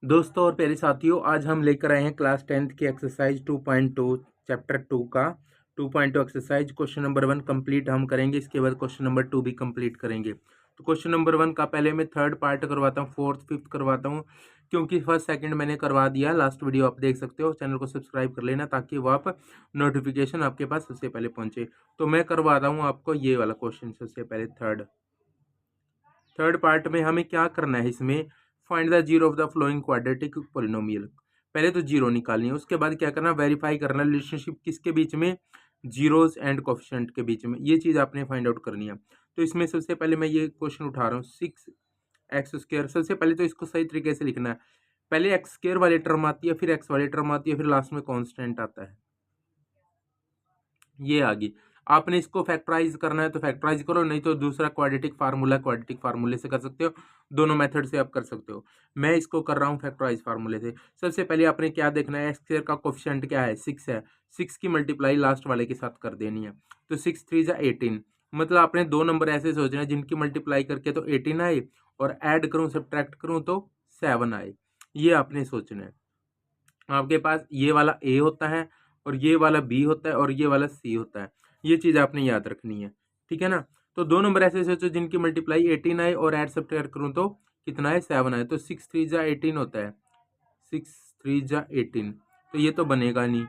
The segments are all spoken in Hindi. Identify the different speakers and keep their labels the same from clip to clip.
Speaker 1: दोस्तों और प्यारे साथियों, आज हम लेकर आए हैं क्लास 10th की एक्सरसाइज 2.2 चैप्टर 2 का 2.2 एक्सरसाइज क्वेश्चन नंबर 1 कंप्लीट हम करेंगे। इसके बाद क्वेश्चन नंबर 2 भी कंप्लीट करेंगे। तो क्वेश्चन नंबर 1 का पहले मैं थर्ड पार्ट करवाता हूँ, फोर्थ फिफ्थ करवाता हूँ, क्योंकि फर्स्ट सेकंड मैंने करवा दिया। लास्ट वीडियो आप देख सकते हो। चैनल को सब्सक्राइब कर लेना ताकि वो आप नोटिफिकेशन आपके पास सबसे पहले पहुंचे। तो मैं करवा रहा हूँ आपको ये वाला क्वेश्चन सबसे पहले। थर्ड पार्ट में हमें क्या करना है, इसमें find the zero of the flowing quadratic polynomial. पहले तो जीरो निकालनी है, उसके बाद क्या करना, वेरीफाई करना रिलेशनशिप किसके बीच में, जीरोस एंड कोफिशिएंट के बीच में। ये चीज़ आपने फाइंड आउट करनी है। तो इसमें सबसे पहले मैं ये क्वेश्चन उठा रहा हूँ, 6x²। सबसे पहले तो इसको सही तरीके से लिखना है। पहले x² वाली टर्म आती है, फिर x वाली टर्म आती है, फिर लास्ट में कॉन्स्टेंट आता है। ये आ गई। आपने इसको फैक्टराइज करना है तो फैक्टराइज करो, नहीं तो दूसरा क्वाड्रेटिक फार्मूले से कर सकते हो। दोनों मेथड से आप कर सकते हो। मैं इसको कर रहा हूँ फैक्टराइज फार्मूले से। सबसे पहले आपने क्या देखना है, x² का कोफिशिएंट क्या है, 6 है। 6 की मल्टीप्लाई लास्ट वाले के साथ कर देनी है। तो 6 3 जा 18। मतलब आपने दो नंबर ऐसे सोचना है जिनकी मल्टीप्लाई करके तो 18 आए और ऐड करूँ सब्ट्रैक्ट करूँ तो 7 आए। ये आपने सोचना है। आपके पास ये वाला ए होता है और ये वाला बी होता है और ये वाला सी होता है। ये चीज़ आपने याद रखनी है, ठीक है ना। तो दो नंबर ऐसे सोचो जिनकी मल्टीप्लाई 18 आए और ऐड सब्ट्रैक्ट करूँ तो कितना है, 7 आए। तो 6 3 जा 18 होता है, 6 3 जा 18। तो ये तो बनेगा नहीं।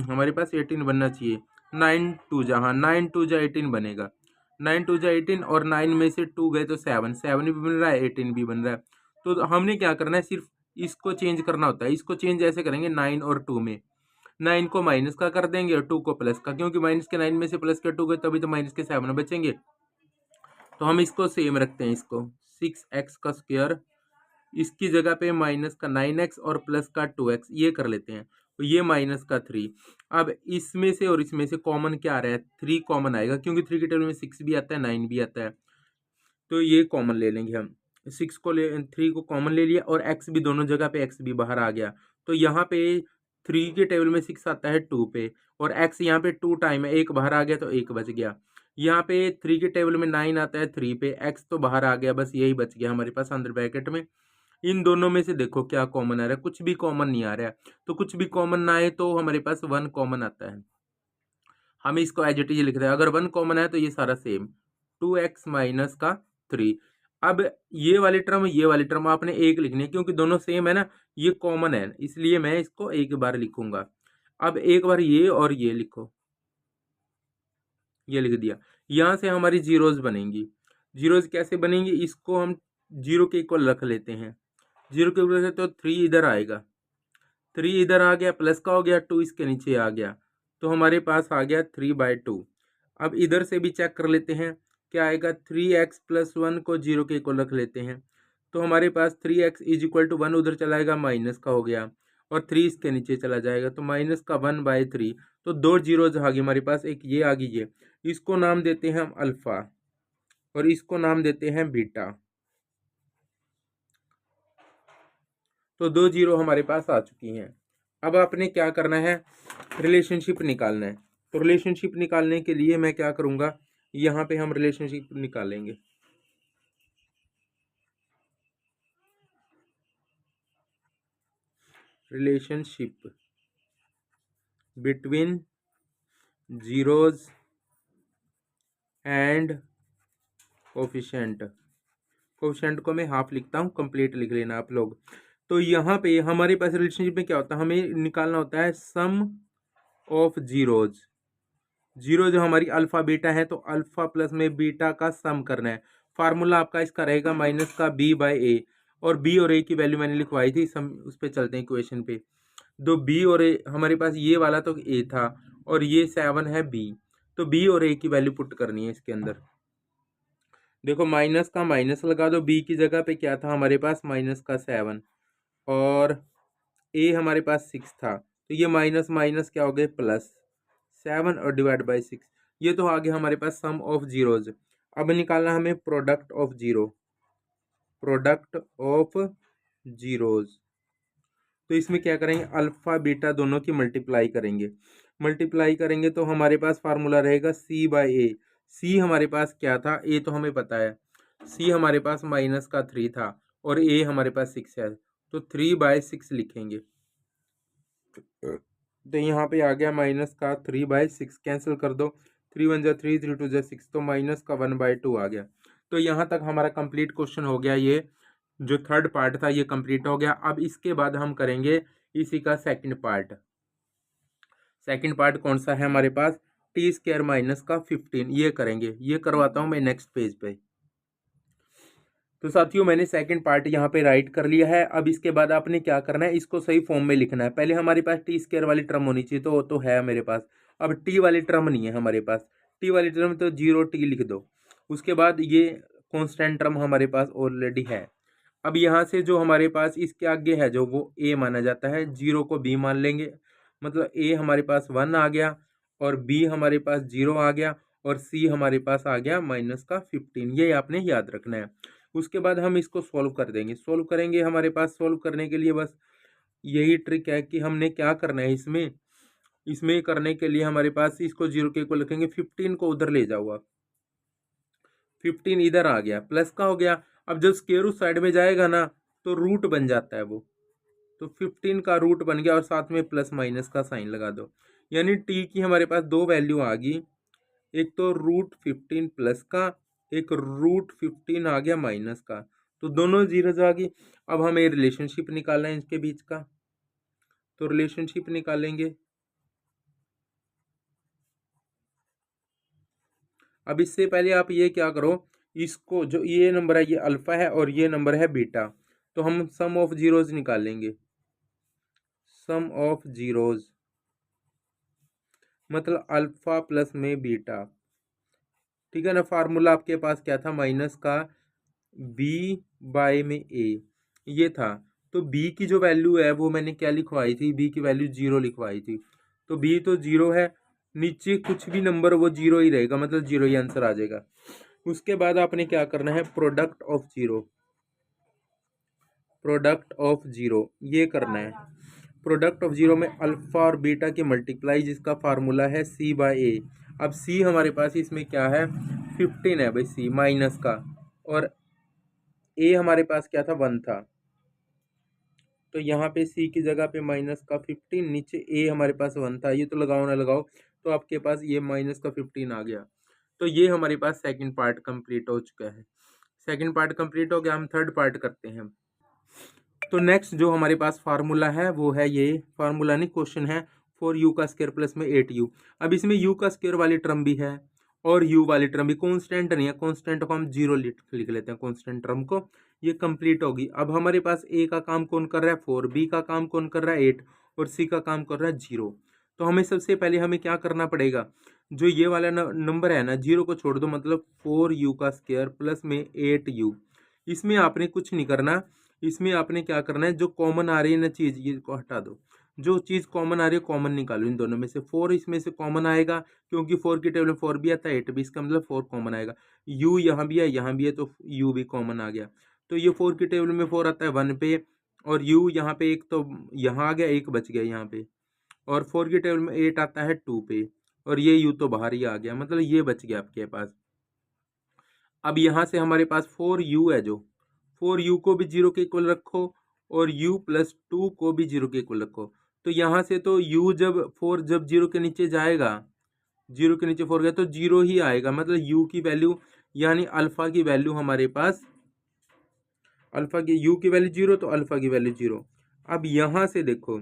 Speaker 1: हमारे पास 18 बनना चाहिए। 9 2 जा, हाँ 9 2 जा 18 बनेगा। 9 2 जा 18 और 9 में से 2 गए तो 7 7 भी बन रहा है, 18 भी बन रहा है। तो हमने क्या करना है, सिर्फ इसको चेंज करना होता है। इसको चेंज ऐसे करेंगे 9 और 2 में। 9 को माइनस का कर देंगे और 2 को प्लस का, क्योंकि माइनस के 9 में से प्लस के 2 गए तभी तो माइनस के 7 बचेंगे। तो हम इसको सेम रखते हैं, इसको 6x², इसकी जगह पे माइनस का 9x और प्लस का 2x ये कर लेते हैं। तो ये माइनस का 3। अब इसमें से और इसमें से कॉमन क्या आ रहा है, 3 कॉमन आएगा, क्योंकि 3 की टेबल में 6 भी आता है 9 भी आता है। तो ये कॉमन ले लेंगे हम। 6 को ले 3 को कॉमन ले लिया और x भी दोनों जगह पे x भी बाहर आ गया। तो यहाँ पे 3 के टेबल में 6 आता है 2 पे और x यहाँ पे 2 टाइम है, एक बाहर आ गया तो एक बच गया। यहाँ पे 3 के टेबल में 9 आता है 3 पे, x तो बाहर आ गया, बस यही बच गया हमारे पास अंदर ब्रैकेट में। इन दोनों में से देखो क्या कॉमन आ रहा है, कुछ भी कॉमन नहीं आ रहा है। तो कुछ भी कॉमन ना आए तो हमारे पास 1 कॉमन आता है। हम इसको एज इट इज लिख रहे हैं। अगर 1 कॉमन है तो ये सारा सेम, 2x माइनस का 3। अब ये वाली टर्म आपने एक लिखनी है, क्योंकि दोनों सेम है ना, ये कॉमन है, इसलिए मैं इसको एक बार लिखूंगा। अब एक बार ये और ये लिखो, ये लिख दिया। यहाँ से हमारी जीरोज बनेंगी। जीरोज कैसे बनेंगी, इसको हम जीरो के इक्वल रख लेते हैं। जीरो के इक्वल तो 3 इधर आएगा, 3 इधर आ गया, प्लस का हो गया, 2 इसके नीचे आ गया। तो हमारे पास आ गया 3/2। अब इधर से भी चेक कर लेते हैं क्या आएगा, 3x + 1 को जीरो के इक्वल रख लेते हैं। तो हमारे पास 3x = 1 उधर चला जाएगा, माइनस का हो गया, और 3 इसके नीचे चला जाएगा तो माइनस का 1/3। तो दो जीरोज आ गई हमारे पास, एक ये आ गई ये। इसको नाम देते हैं हम अल्फा और इसको नाम देते हैं बीटा। तो दो जीरो हमारे पास आ चुकी हैं। अब आपने क्या करना है, रिलेशनशिप निकालना है। तो रिलेशनशिप निकालने के लिए मैं क्या करूंगा, यहाँ पे हम रिलेशनशिप निकालेंगे। Relationship between zeros and coefficient. Coefficient को मैं हाफ लिखता हूँ, कंप्लीट लिख लेना आप लोग। तो यहाँ पे हमारे पास रिलेशनशिप में क्या होता है, हमें निकालना होता है सम ऑफ जीरोज। जीरो जो हमारी अल्फा बीटा है, तो अल्फा प्लस में बीटा का सम करना है। फार्मूला आपका इसका रहेगा माइनस का b/a, और b और a की वैल्यू मैंने लिखवाई थी, सम उस पर चलते हैं इक्वेशन पे। दो b और a, हमारे पास ये वाला तो a था और ये 7 है b। तो b और a की वैल्यू पुट करनी है इसके अंदर। देखो माइनस का माइनस लगा दो, b की जगह पे क्या था हमारे पास, माइनस का 7, और a हमारे पास 6 था, तो ये माइनस माइनस क्या हो गए प्लस 7 और /6। ये तो आ गया हमारे पास सम ऑफ जीरोज। अब निकालना हमें product of zero, product of zeros. तो इसमें क्या करेंगे, अल्फा बीटा दोनों की मल्टीप्लाई करेंगे। मल्टीप्लाई करेंगे तो हमारे पास फार्मूला रहेगा c/a। c हमारे पास क्या था, a तो हमें पता है, c हमारे पास -3 था और a हमारे पास 6 है। तो 3/6 लिखेंगे। तो यहाँ पे आ गया माइनस का 3/6, कैंसिल कर दो, 3 1 जा 3, 3 2 जा 6, तो माइनस का 1/2 आ गया। तो यहाँ तक हमारा कंप्लीट क्वेश्चन हो गया। ये जो थर्ड पार्ट था ये कंप्लीट हो गया। अब इसके बाद हम करेंगे इसी का सेकंड पार्ट। सेकंड पार्ट कौन सा है हमारे पास, t² माइनस का 15, ये करेंगे। ये करवाता हूँ मैं नेक्स्ट पेज पे। तो साथियों मैंने सेकंड पार्ट यहाँ पे राइट कर लिया है। अब इसके बाद आपने क्या करना है, इसको सही फॉर्म में लिखना है। पहले हमारे पास t² वाली टर्म होनी चाहिए, तो वो तो है मेरे पास। अब t वाली टर्म नहीं है हमारे पास, t वाली टर्म तो 0t लिख दो। उसके बाद ये कॉन्स्टेंट टर्म हमारे पास ऑलरेडी है। अब यहाँ से जो हमारे पास इसके आगे है जो, वो a माना जाता है, 0 को b मान लेंगे, मतलब a हमारे पास 1 आ गया और b हमारे पास 0 आ गया और c हमारे पास आ गया माइनस का 15। ये आपने याद रखना है। उसके बाद हम इसको सॉल्व कर देंगे। सॉल्व करेंगे, हमारे पास सॉल्व करने के लिए बस यही ट्रिक है कि हमने क्या करना है इसमें करने के लिए हमारे पास इसको 0 के इक्वल रखेंगे, 15 को उधर ले जाओ आप, 15 इधर आ गया, प्लस का हो गया। अब जब स्क्वायर रूट साइड में जाएगा ना तो रूट बन जाता है वो, तो 15 का रूट बन गया और साथ में प्लस माइनस का साइन लगा दो। यानी टी की हमारे पास दो वैल्यू आ गई, एक तो √15 प्लस का, एक √15 आ गया माइनस का, तो दोनों जीरोज आ गई। अब हमें रिलेशनशिप निकालना है इनके बीच का, तो रिलेशनशिप निकालेंगे। अब इससे पहले आप ये क्या करो, इसको जो ये नंबर है ये अल्फा है और ये नंबर है बीटा, तो हम सम ऑफ जीरोज निकालेंगे। सम ऑफ जीरोज मतलब अल्फा प्लस में बीटा, ठीक है ना। फार्मूला आपके पास क्या था, माइनस का b/a ये था। तो b की जो वैल्यू है वो मैंने क्या लिखवाई थी, b की वैल्यू 0 लिखवाई थी। तो b तो 0 है, नीचे कुछ भी नंबर वो 0 ही रहेगा, मतलब 0 ही आंसर आ जाएगा। उसके बाद आपने क्या करना है, प्रोडक्ट ऑफ जीरो ये करना है। प्रोडक्ट ऑफ जीरो में अल्फा और बीटा की मल्टीप्लाई, जिसका फार्मूला है c/a। अब c हमारे पास इसमें क्या है, 15 है भाई, c माइनस का, और a हमारे पास क्या था, 1 था, तो यहाँ पे c की जगह पे माइनस का 15, नीचे a हमारे पास 1 था, ये तो लगाओ ना लगाओ, तो आपके पास ये माइनस का 15 आ गया। तो ये हमारे पास सेकंड पार्ट कंप्लीट हो चुका है। सेकंड पार्ट कंप्लीट हो गया, हम थर्ड पार्ट करते हैं। तो नेक्स्ट जो हमारे पास फार्मूला है वो है, ये फार्मूला नहीं क्वेश्चन है, 4u का स्क्वायर प्लस में 8u। अब इसमें u का स्क्वायर वाली टर्म भी है और u वाली टर्म भी, कांस्टेंट नहीं है, कांस्टेंट को हम 0 लिख लेते हैं, कांस्टेंट टर्म को। ये कंप्लीट होगी। अब हमारे पास a का काम कौन कर रहा है, 4, b का काम कौन कर रहा है, 8, और c का काम कर रहा है 0। तो हमें सबसे पहले हमें क्या करना पड़ेगा, जो ये वाला नंबर है ना, 0 को छोड़ दो, मतलब 4u का स्क्वायर प्लस में 8u। इसमें आपने कुछ नहीं करना, इसमें आपने क्या करना है, जो कॉमन आ रही है ना चीज़, ये को हटा दो, जो चीज़ कॉमन आ रही है कॉमन निकालो इन दोनों में से। 4 इसमें से कॉमन आएगा, क्योंकि 4 की टेबल में 4 भी आता है, 8 भी, इसका मतलब 4 कॉमन आएगा। u यहाँ भी है, यहाँ भी है, तो u भी कॉमन आ गया। तो ये 4 की टेबल में 4 आता है 1 पे, और u यहाँ पे एक तो यहाँ आ गया, एक बच गया यहाँ पे, और 4 की टेबल में 8 आता है 2 पे, और ये u तो बाहर ही आ गया, मतलब ये बच गया आपके पास। अब यहाँ से हमारे पास 4u है, जो 4u को भी 0 के इक्वल रखो और u प्लस 2 को भी 0 के इक्वल रखो। तो यहाँ से तो u जब 4 जब 0 के नीचे जाएगा, 0 के नीचे 4 गया तो 0 ही आएगा, मतलब u की वैल्यू, यानी अल्फा की वैल्यू हमारे पास, अल्फा की u की वैल्यू 0 तो अल्फा की वैल्यू 0। अब यहाँ से देखो,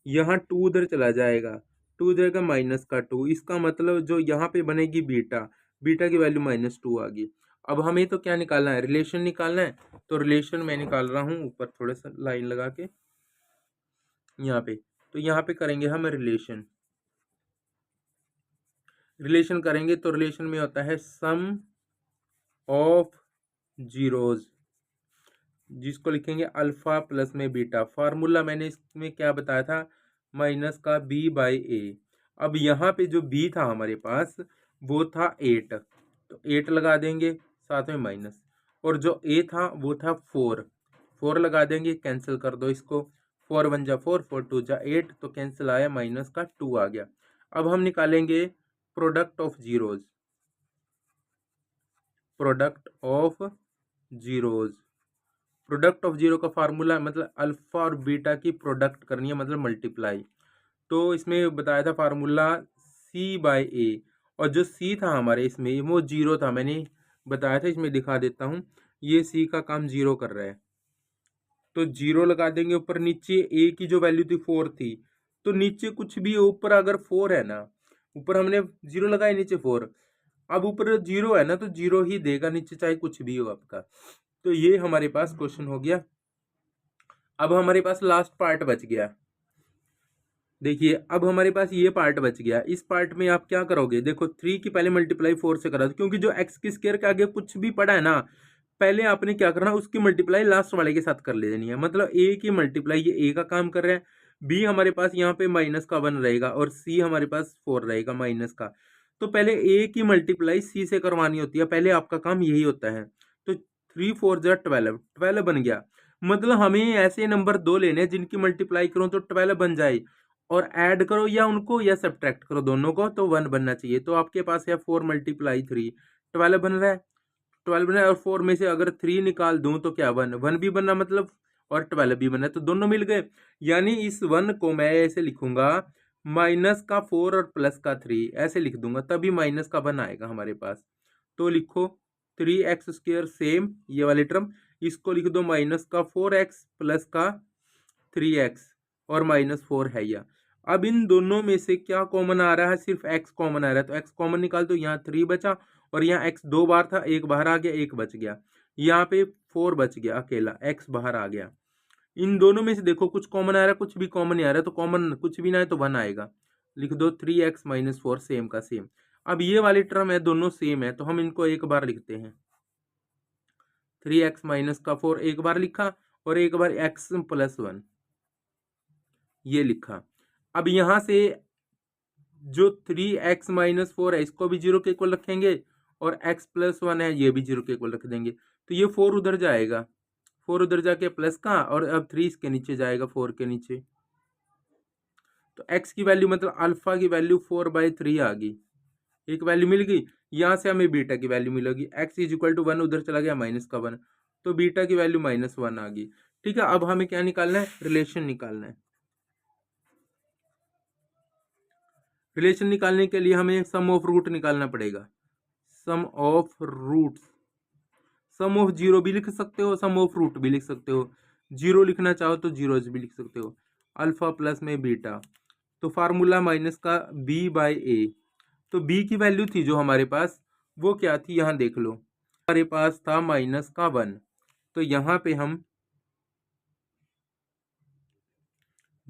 Speaker 1: यहाँ 2 उधर चला जाएगा, 2 जाएगा माइनस का 2, इसका मतलब जो यहाँ पे बनेगी बीटा, बीटा की वैल्यू -2 आ गई। अब हमें तो क्या निकालना है, रिलेशन निकालना है। तो रिलेशन मैं निकाल रहा हूँ ऊपर थोड़ा सा लाइन लगा के यहाँ पे। तो यहाँ पे करेंगे हम रिलेशन, रिलेशन करेंगे तो रिलेशन में होता है सम ऑफ जीरोज, जिसको लिखेंगे अल्फा प्लस में बीटा। फार्मूला मैंने इसमें क्या बताया था, माइनस का b/a। अब यहाँ पे जो b था हमारे पास वो था 8, तो 8 लगा देंगे, साथ में माइनस, और जो a था वो था 4, 4 लगा देंगे, कैंसिल कर दो इसको, 4 1 जा 4, 4 2 जा 8, तो कैंसिल आया, माइनस का 2 आ गया। अब हम निकालेंगे product of zeros, product of zeros, product of zero का फार्मूला मतलब अल्फा और बीटा की प्रोडक्ट करनी है, मतलब मल्टीप्लाई। तो इसमें बताया था फार्मूला C/A, और जो C था हमारे इसमें वो जीरो था, मैंने बताया था, इसमें दिखा देता हूँ। ये C का काम जीरो कर रहा है, तो जीरो लगा देंगे ऊपर। नीचे A की जो वैल्यू थी 4 थी, तो नीचे कुछ भी ऊपर अगर 4 है ना, ऊपर हमने जीरो लगाया, नीचे 4, अब ऊपर जीरो है ना तो जीरो ही देगा नीचे, चाहे कुछ भी हो आपका। तो ये हमारे पास क्वेश्चन हो गया। अब हमारे पास लास्ट पार्ट बच गया। देखिए अब हमारे पास ये पार्ट बच गया। इस पार्ट में आप क्या करोगे, देखो 3 की पहले मल्टीप्लाई 4 से करा दो, क्योंकि जो एक्स की स्क्वायर के आगे कुछ भी पड़ा है ना, पहले आपने क्या करना, उसकी मल्टीप्लाई लास्ट वाले के साथ कर ले देनी है। मतलब ए की मल्टीप्लाई, ये ए का काम कर रहे हैं, बी हमारे पास यहाँ पे माइनस का 1 रहेगा, और सी हमारे पास 4 रहेगा माइनस का। तो पहले ए की मल्टीप्लाई सी से करवानी होती है, पहले आपका काम यही होता है। तो 3 4 जा 12, 12 बन गया। मतलब हमें ऐसे नंबर दो लेने हैं जिनकी मल्टीप्लाई करो तो 12 बन जाए, और ऐड करो या उनको या सब्ट्रैक्ट करो दोनों को, तो 1 बनना चाहिए। तो आपके पास है 4 × 3, 12 बन रहा है। 12 बना, और 4 में से अगर 3 निकाल दूं तो क्या 1 1 भी बनना, मतलब, और 12 भी बनना, तो दोनों मिल गए। यानी इस 1 को मैं ऐसे लिखूंगा, माइनस का 4 और प्लस का 3 ऐसे लिख दूंगा, तभी माइनस का 1 आएगा हमारे पास। तो लिखो 3x² सेम ये वाली टर्म, इसको लिख दो माइनस का 4x प्लस का 3x, और -4 है यह। अब इन दोनों में से क्या कॉमन आ रहा है, सिर्फ x कॉमन आ रहा है, तो x कॉमन निकाल दो। यहाँ 3 बचा, और यहाँ x 2 बार था, एक बाहर आ गया, एक बच गया। यहाँ पे 4 बच गया अकेला, x बाहर आ गया। इन दोनों में से देखो कुछ कॉमन आ रहा है, कुछ भी कॉमन नहीं आ रहा है, तो कॉमन कुछ भी ना है तो 1 आएगा। लिख दो 3x - 4 सेम का सेम। अब ये वाली टर्म है, दोनों सेम है, तो हम इनको एक बार लिखते हैं। 3x - 4 एक बार लिखा, और एक बार x + 1 ये लिखा। अब यहां से जो 3x - 4 है इसको भी 0 के इक्वल रखेंगे, और x + 1 है ये भी 0 के इक्वल रख देंगे। तो ये 4 उधर जाएगा, 4 उधर जाके प्लस का, और अब 3 इसके नीचे जाएगा 4 के नीचे। तो x की वैल्यू मतलब अल्फा की वैल्यू 4/3 आ गई, एक वैल्यू मिल गई। यहाँ से हमें बीटा की वैल्यू मिलेगी, x = 1 उधर चला गया -1, तो बीटा की वैल्यू -1 आ गई। ठीक है, अब हमें क्या निकालना है, रिलेशन निकालना है। रिलेशन निकालने के लिए हमें सम ऑफ रूट निकालना पड़ेगा। Sum of roots, sum of zero भी लिख सकते हो, सम ऑफ रूट भी लिख सकते हो। जीरो लिखना चाहो तो जीरोज भी लिख सकते हो। अल्फा प्लस में बीटा, तो फार्मूला माइनस का b/a। तो b की वैल्यू थी जो हमारे पास, वो क्या थी, यहाँ देख लो, हमारे पास था -1। तो यहाँ पे हम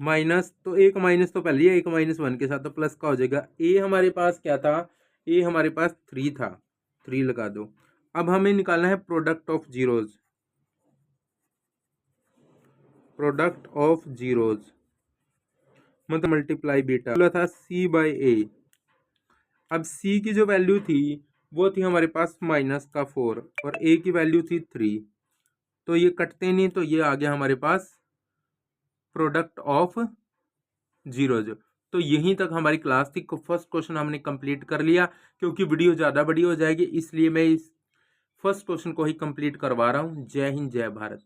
Speaker 1: माइनस, तो एक माइनस तो पहले एक -1 के साथ, तो प्लस का हो जाएगा। ए हमारे पास क्या था, ए हमारे पास 3 था, 3 लगा दो। अब हमें निकालना है product of zeros, product of zeros मतलब मल्टीप्लाई बीटा, बोला था C/A। अब C की जो वैल्यू थी वो थी हमारे पास -4, और A की वैल्यू थी 3, तो ये कटते नहीं, तो ये आ गया हमारे पास प्रोडक्ट ऑफ जीरोज। तो यहीं तक हमारी क्लास थी। फर्स्ट क्वेश्चन हमने कंप्लीट कर लिया, क्योंकि वीडियो ज़्यादा बड़ी हो जाएगी, इसलिए मैं इस फर्स्ट क्वेश्चन को ही कंप्लीट करवा रहा हूँ। जय हिंद, जय भारत।